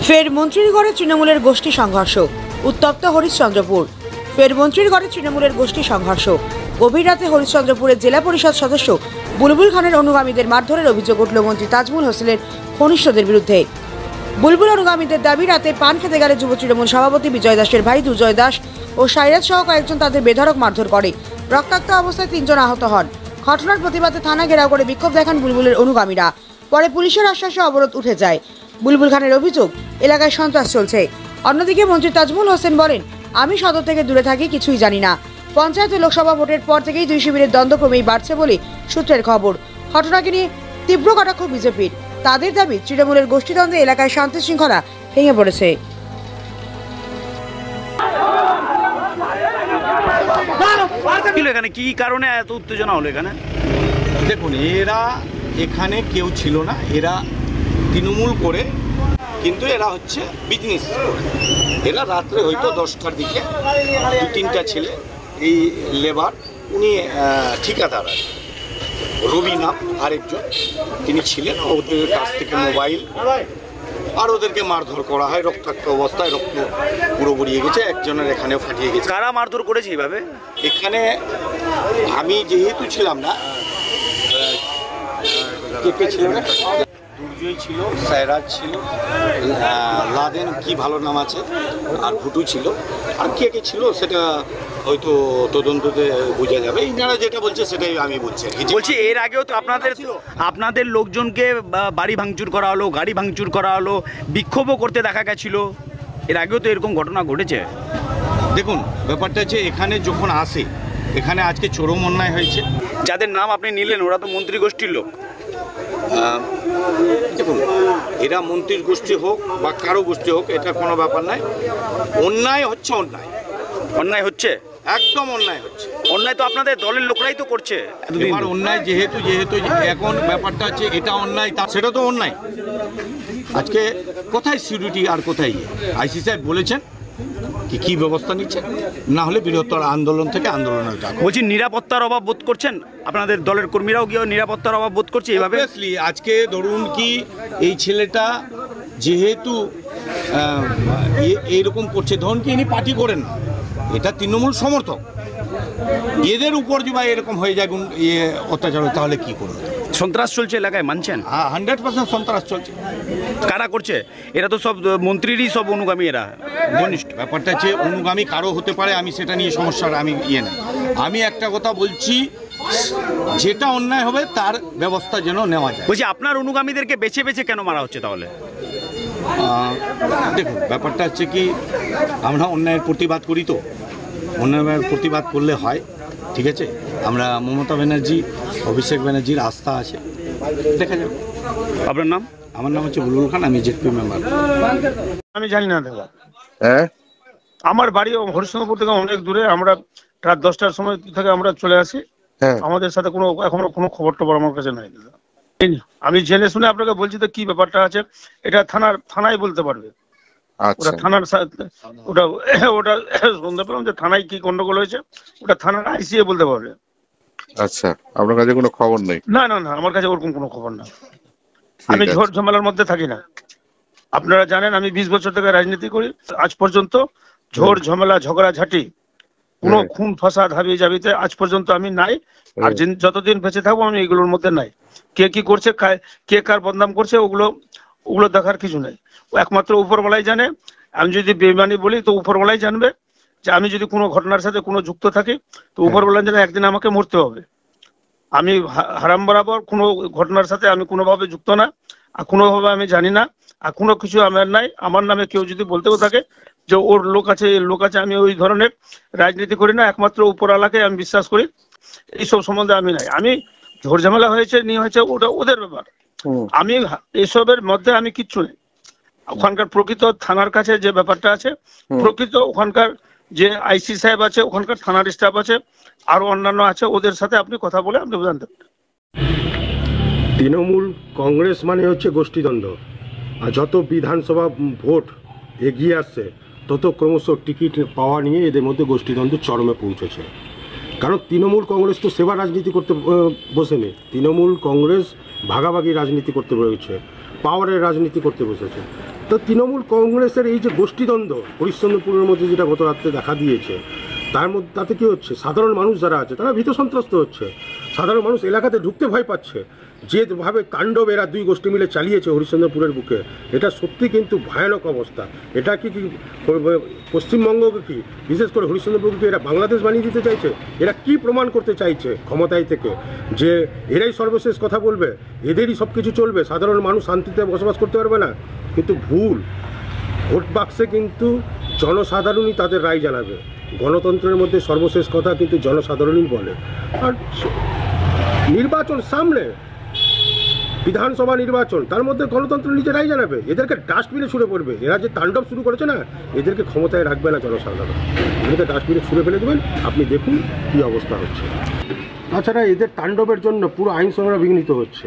ফের মন্ত্রীরগড়ে তৃণমূলের গোষ্ঠী সংঘর্ষ, উত্তপ্ত হরিশ্চন্দ্রপুর। ফের মন্ত্রীরগড়ে তৃণমূলের গোষ্ঠী সংঘর্ষ। গভীর রাতে হরিশ্চন্দ্রপুরের জেলা পরিষদ সদস্য বুলবুল খানের অনুগামীদের মারধরের অভিযোগ উঠল মন্ত্রী তাজমুল হোসেনের ঘনিষ্ঠদের বিরুদ্ধে। বুলবুল অনুগামীদের দাবি, রাতে পান খেতে গেলে যুব তৃণমূল সভাপতি বিজয় দাসের ভাই দুজয় দাস ও সাইরাজ সহ কয়েকজন তাদের বেধড়ক মারধর করে। রক্তাক্ত অবস্থায় 3 জন আহত হন। ঘটনার প্রতিবাদে থানা ঘেরাও করে বিক্ষোভ দেখান বুলবুলের অনুগামীরা। পরে পুলিশের আশ্বাসে অবরোধ উঠে যায়। বুলবুল খানের অভিযোগ, এলাকায় সন্ত্রাস চলছে। অন্যদিকে মন্ত্রী তাজমুল হোসেন বলেন, আমি সদর থেকে দূরে থাকি, কিছুই জানি না। পঞ্চায়েত ও লোকসভা ভোটের পর থেকেই দুই শিবিরের দ্বন্দ্ব ক্রমেই বাড়ছে বলে সূত্রের খবর। ঘটনাকে নিয়ে তীব্র কটাক্ষ বিজেপির। তাদের দাবি, তৃণমূলের গোষ্ঠীদ্বন্দ্বে এলাকায় শান্তি শৃঙ্খলা ভেঙে পড়েছে। এখানে কি কারণে এত উত্তেজনা হলো? এখানে দেখুন, এরা এখানে কেউ ছিল না, এরা তৃণমূল করে, কিন্তু এরা হচ্ছে বিজনেস। এরা রাত্রে হয়তো 10টার দিকে 2-3টা ছেলে, এই লেবার, উনি ঠিকাদার আর রবি নাম আরেকজন, তিনি ছিলেন। ওদের কাছ থেকে মোবাইল আর ওদেরকে মারধর করা হয়। রক্তাক্ত অবস্থায়, রক্ত পুরো গড়িয়ে গেছে, একজনের এখানেও ফাটিয়ে গেছে। কারা মারধর করেছে এইভাবে? এখানে আমি যেহেতু ছিলাম না, কে ছিল না, দুর্জয় ছিল, সাইরাজ ছিল, লাদেন কি ভালো নাম আছে, আর ভুটু ছিল, আর কে ছিল সেটা হয়তো তদন্ততে বোঝা যাবে। ইনারা যেটা বলছে সেটাই আমি বলছি। বলছি, এর আগেও তো আপনাদের লোকজনকে বাড়ি ভাঙচুর করা হলো, গাড়ি ভাঙচুর করা হলো, বিক্ষোভও করতে দেখা গেছিল। এর আগেও তো এরকম ঘটনা ঘটেছে। দেখুন, ব্যাপারটা হচ্ছে এখানে যখন আসে, এখানে আজকে চরম অন্যায় হয়েছে। যাদের নাম আপনি নিলেন ওরা তো মন্ত্রী গোষ্ঠীর লোক। দেখুন, এরা মন্ত্রীর গোষ্ঠী হোক বা কারো গোষ্ঠী হোক, এটা কোনো ব্যাপার নয়। অন্যায় হচ্ছে, অন্যায় হচ্ছে, একদম অন্যায় হচ্ছে। অন্যায় তো আপনাদের দলের লোকরাই তো করছে। এবার অন্যায় যেহেতু এখন ব্যাপারটা হচ্ছে এটা অন্যায়, সেটা তো অন্যায়। আজকে কোথায় সিকিউরিটি আর কোথায় আইসি সাহেব বলেছেন কি ব্যবস্থা নিচ্ছে, না হলে বৃহত্তর আন্দোলন থেকে আন্দোলনের ডাক। বলছি, নিরাপত্তার অভাব বোধ করছেন? আপনাদের দলের কর্মীরাও গিয়ে নিরাপত্তার অভাব বোধ করছে এইভাবে? আজকে ধরুন কি, এই ছেলেটা যেহেতু এইরকম করছে, ধরুন কি ইনি পার্টি করেন না, এটা তৃণমূল সমর্থক, এদের উপর যদি এরকম হয়ে যায় অত্যাচার, তাহলে কি করবে? সন্ত্রাস চলছে এলাকায়, মানছেন? 100% সন্ত্রাস চলছে। কারা করছে? এরা তো সব মন্ত্রীরই সব অনুগামী, এরা ঘনিষ্ঠ। ব্যাপারটা হচ্ছে অনুগামী কারো হতে পারে, আমি সেটা নিয়ে সমস্যার আমি নেই। আমি একটা কথা বলছি, যেটা অন্যায় হবে তার ব্যবস্থা যেন নেওয়া যায়। বলছি, আপনার অনুগামীদেরকে বেছে বেছে কেন মারা হচ্ছে তাহলে? দেখুন, ব্যাপারটা হচ্ছে কি, আমরা অন্যায়ের প্রতিবাদ করি, তো অন্যায়ের প্রতিবাদ করলে হয়, ঠিক আছে। আমরা মমতা ব্যানার্জি, অভিষেক ব্যানার্জির আস্থা আছে, দেখা যাবে। আপনার নাম? আমার নাম হচ্ছে বুলবুল খান, আমি জেডপি মেম্বার। আমি জানি না দাদা, আমার বাড়ি হরিশ্চন্দ্রপুর থেকে অনেক দূরে। আমরা রাত 10টার সময় থেকে আমরা চলে আসি। আমাদের সাথে এখনো কোনো খবর টবর আমার কাছে নাই দাদা। আমি জেনে শুনে আপনাকে বলছি তো কি ব্যাপারটা আছে, এটা থানায় বলতে পারবে। ওটা থানার ওটা শুনতে পেলাম যে থানায় কি গন্ডগোল হয়েছে, ওটা থানার আইসিএ বলতে পারবে। আচ্ছা, আপনার কাছে কোনো খবর নেই? না, আমার কাছে ওরকম কোনো খবর না। আমি ঝড় ঝামেলার মধ্যে থাকি না। আপনারা জানেন, আমি 20 বছর থেকে রাজনীতি করি। আজ পর্যন্ত ঝড় ঝামেলা, ঝগড়াঝাটি, কোনো খুন ফাসাদ হাবি জাবিতে আজ পর্যন্ত আমি নাই। আর যতদিন বেঁচে থাকবো আমি এগুলোর মধ্যে নাই। কে কি করছে, কে কার বদনাম করছে, ওগুলো দেখার কিছু নেই। একমাত্র উপরওয়ালাই জানে। আমি যদি বেইমানি বলি তো উপরওয়ালাই জানবে যে আমি যদি কোনো ঘটনার সাথে কোনো যুক্ত থাকি তো উপরওয়ালা জানে একদিন আমাকে মরতে হবে। আমি হারাম বরাবর কোনো ঘটনার সাথে আমি কোনোভাবে যুক্ত না, আর কোনোভাবে আমি জানি না, আর কোনো কিছু আমার নাই। আমার নামে কেউ যদি বলতেও থাকে যে ওর লোক আছে, এর লোক আছে, আমি ওই ধরনের রাজনীতি করি না। একমাত্র উপরওয়ালাকে আমি বিশ্বাস করি। এইসব সম্বন্ধে আমি নাই। আমি ঝড় ঝামেলা হয়েছে নিয়ে হয়েছে, ওটা ওদের ব্যাপার। আমি এসবের মধ্যে আমি কিচ্ছু নেই। ওখানকার প্রকৃত থানার কাছে যে ব্যাপারটা আছে, প্রকৃত ওখানকার যে আইসি সাহেব আছে, ওখানকার থানার স্টাফ আছে, আরো অন্যান্য আছে, ওদের সাথে আপনি কথা বলে আপনি জানতে পারেন। তৃণমূল কংগ্রেস মানে হচ্ছে গোষ্ঠীদ্বন্দ্ব। আর যত বিধানসভা ভোট এগিয়ে আসছে তত ক্রমশ টিকিট পাওয়া নিয়ে এদের মধ্যে গোষ্ঠীদ্বন্দ্ব চরমে পৌঁছেছে। কারণ তৃণমূল কংগ্রেস তো সেবা রাজনীতি করতে বসেনি, তৃণমূল কংগ্রেস ভাগাভাগি রাজনীতি করতে বসেছে, পাওয়ারের রাজনীতি করতে বসেছে। তো তৃণমূল কংগ্রেসের এই যে গোষ্ঠীদ্বন্দ্ব হরিশ্চন্দ্রপুরের মধ্যে যেটা গত রাত্রে দেখা দিয়েছে, তার মধ্যে তাতে কী হচ্ছে, সাধারণ মানুষ যারা আছে তারা ভীত সন্ত্রস্ত হচ্ছে। সাধারণ মানুষ এলাকাতে ঢুকতে ভয় পাচ্ছে। যেভাবে তাণ্ডব এরা দুই গোষ্ঠী মিলে চালিয়েছে হরিশ্চন্দ্রপুরের বুকে, এটা সত্যি কিন্তু ভয়ানক অবস্থা। এটা কি পশ্চিমবঙ্গকে কি, বিশেষ করে হরিশ্চন্দ্রপুরকে এরা বাংলাদেশ বানিয়ে দিতে চাইছে? এরা কি প্রমাণ করতে চাইছে ক্ষমতায় থেকে, যে এরাই সর্বশেষ কথা বলবে, এদেরই সব কিছু চলবে, সাধারণ মানুষ শান্তিতে বসবাস করতে পারবে না? কিন্তু ভুল। ভোট বাক্সে কিন্তু জনসাধারণই তাদের রায় জানাবে। গণতন্ত্রের মধ্যে সর্বশেষ কথা কিন্তু জনসাধারণই বলে। আর নির্বাচন সামনে, বিধানসভা নির্বাচন, তার মধ্যে গণতন্ত্র নিজেরাই জানাবে। এদেরকে ডাস্টবিনে ছুঁড়ে পড়বে। এরা যে তাণ্ডব শুরু করেছে না, এদেরকে ক্ষমতায় রাখবে না জনসাধারণ। এদেরকে ডাস্টবিনে ছুঁড়ে ফেলে দেবেন। আপনি দেখুন কী অবস্থা হচ্ছে। তাছাড়া এদের তাণ্ডবের জন্য পুরো আইন শৃঙ্খলা বিঘ্নিত হচ্ছে।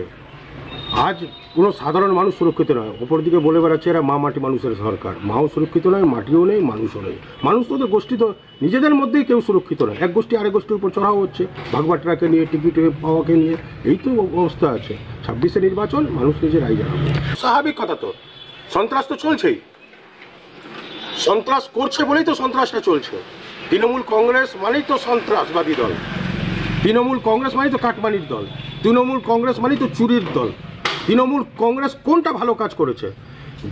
আজ কোনো সাধারণ মানুষ সুরক্ষিত নয়। অপরদিকে বলে বেড়াচ্ছে এরা মা মাটি মানুষের সরকার। মাও সুরক্ষিত নয়, মাটিও নেই, মানুষও নেই। মানুষ তো ওদের গোষ্ঠী তো নিজেদের মধ্যেই কেউ সুরক্ষিত নয়। এক গোষ্ঠী আরেক গোষ্ঠীর উপর চড়াও হচ্ছে, ভাগবাটরাকে নিয়ে, টিকিট পাওয়াকে নিয়ে। এই তো অবস্থা আছে। 26শে নির্বাচন, মানুষ নিজের রায় জানাবে। স্বাভাবিক কথা তো, সন্ত্রাস তো চলছেই। সন্ত্রাস করছে বলেই তো সন্ত্রাসটা চলছে। তৃণমূল কংগ্রেস মানেই তো সন্ত্রাসবাদী দল, তৃণমূল কংগ্রেস মানেই তো কাটমানির দল, তৃণমূল কংগ্রেস মানেই তো চুরির দল। তৃণমূল কংগ্রেস কোনটা ভালো কাজ করেছে?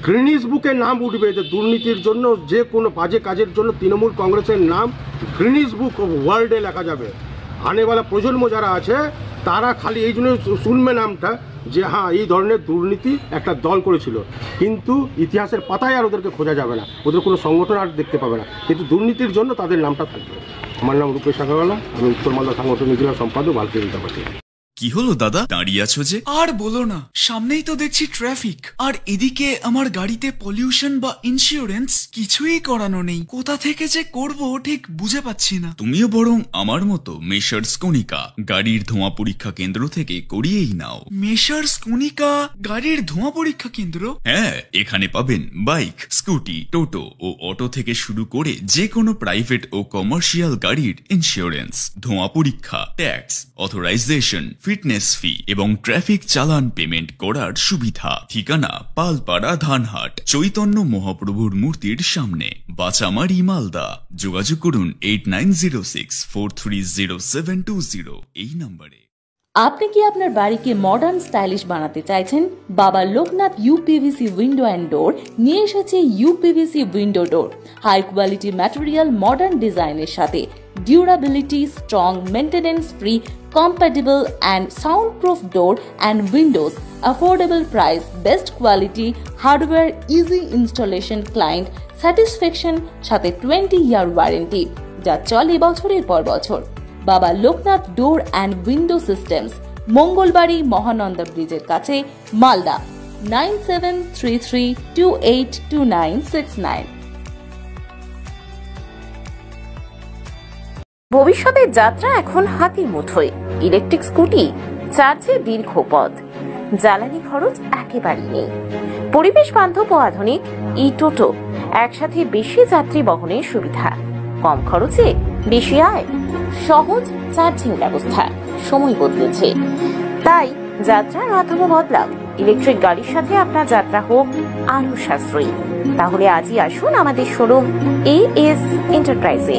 গ্রিনিস বুকে নাম উঠবে যে দুর্নীতির জন্য, যে কোনো বাজে কাজের জন্য তৃণমূল কংগ্রেসের নাম গ্রিনিস বুক অফ ওয়ার্ল্ডে লেখা যাবে। আনেওয়ালা প্রজন্ম যারা আছে তারা খালি এই জন্য শুনবে নামটা, যে হ্যাঁ এই ধরনের দুর্নীতি একটা দল করেছিল, কিন্তু ইতিহাসের পাতায় আর ওদেরকে খোঁজা যাবে না, ওদের কোনো সংগঠন আর দেখতে পাবে না, কিন্তু দুর্নীতির জন্য তাদের নামটা থাকবে। আমার নাম রূপেশ আগরওয়ালা, আমি উত্তর মালদা সাংগঠনিক জেলা সম্পাদক, ভারতীয় জনতা পার্টি। কি হলো দাদা, দাঁড়িয়ে আছো যে? আর বলো না, সামনেই তো দেখছি ট্রাফিক, আর এদিকে আমার গাড়িতে পলিউশন বা ইন্স্যুরেন্স কিছুই করানো নেই। কোথা থেকে যে করব ঠিক বুঝে পাচ্ছি না। তুমিও বরং আমার মতো মেসার্স কনিকা গাড়ির ধোঁয়া পরীক্ষা কেন্দ্র থেকে করিয়েই নাও। মেসার্স কনিকা গাড়ির ধোঁয়া পরীক্ষা কেন্দ্র? হ্যাঁ, এখানে পাবেন বাইক, স্কুটি, টোটো ও অটো থেকে শুরু করে যে কোনো প্রাইভেট ও কমার্শিয়াল গাড়ির ইন্স্যুরেন্স, ধোঁয়া পরীক্ষা, ট্যাক্স, অথরাইজেশন, ফিটনেস ফি এবং ট্রাফিক চালান পেমেন্ট করার সুবিধা। ঠিকানা পালপাড়া, ধানহাট, চৈতন্য মহাপ্রভুর মূর্তির সামনে, বাচামারি, মালদা। যোগাযোগ করুন 8906430720 এই নম্বরে। আপনি কি আপনার বাড়িকে মডার্ন স্টাইলিশ বানাতে চাইছেন? বাবা Loknath uPVC window and door নিয়ে এসেছে ইউপিভিসি উইন্ডো ডোর। হাই কোয়ালিটি ম্যাটেরিয়াল, মডার্ন ডিজাইনের সাথে durability, strong, maintenance free, compatible and soundproof door and windows, affordable price, best quality, hardware, easy installation, client satisfaction, সাথে 20-year warranty যা চলে বছরের পর বছর। বাবা Loknath door and window systems, Mangalbari Mahananda ব্রিজের কাছে, মালদা। 9733282969। ভবিষ্যতের যাত্রা এখন হাতির মুঠোয়। ইলেকট্রিক স্কুটি, চার্জে দীর্ঘ পথ, জ্বালানি খরচ একেবারেই নেই। পরিবেশ বান্ধব ও আধুনিক ই টোটো, একসাথে বেশি যাত্রী বহনের সুবিধা, কম খরচে বেশি আয়, সহজ চার্জিং ব্যবস্থা। সময় বদলেছে, তাই যাত্রার মাধ্যমে বদলাক। ইলেকট্রিক গাড়ির সাথে আপনার যাত্রা হোক আরো সাশ্রয়ী। তাহলে আজই আসুন আমাদের শোরুম AS এন্টারপ্রাইজে।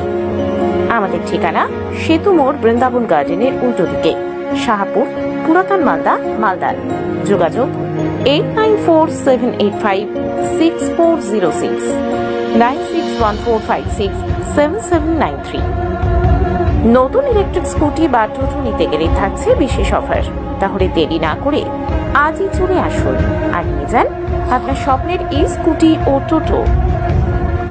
আমাদের ঠিকানা সেতু মোড়, বৃন্দাবন গার্ডেনের উল্টো দিকে, শাহপুর, পুরাতন মালদা, মালদার। যোগাযোগ 8947856406, 9614567793। নতুন ইলেকট্রিক স্কুটি বা টোটো নিতে গেলে থাকছে বিশেষ অফার। তাহলে দেরি না করে আজই চলে আসুন আর নিয়ে যান আপনার স্বপ্নের এই স্কুটি ও টোটো।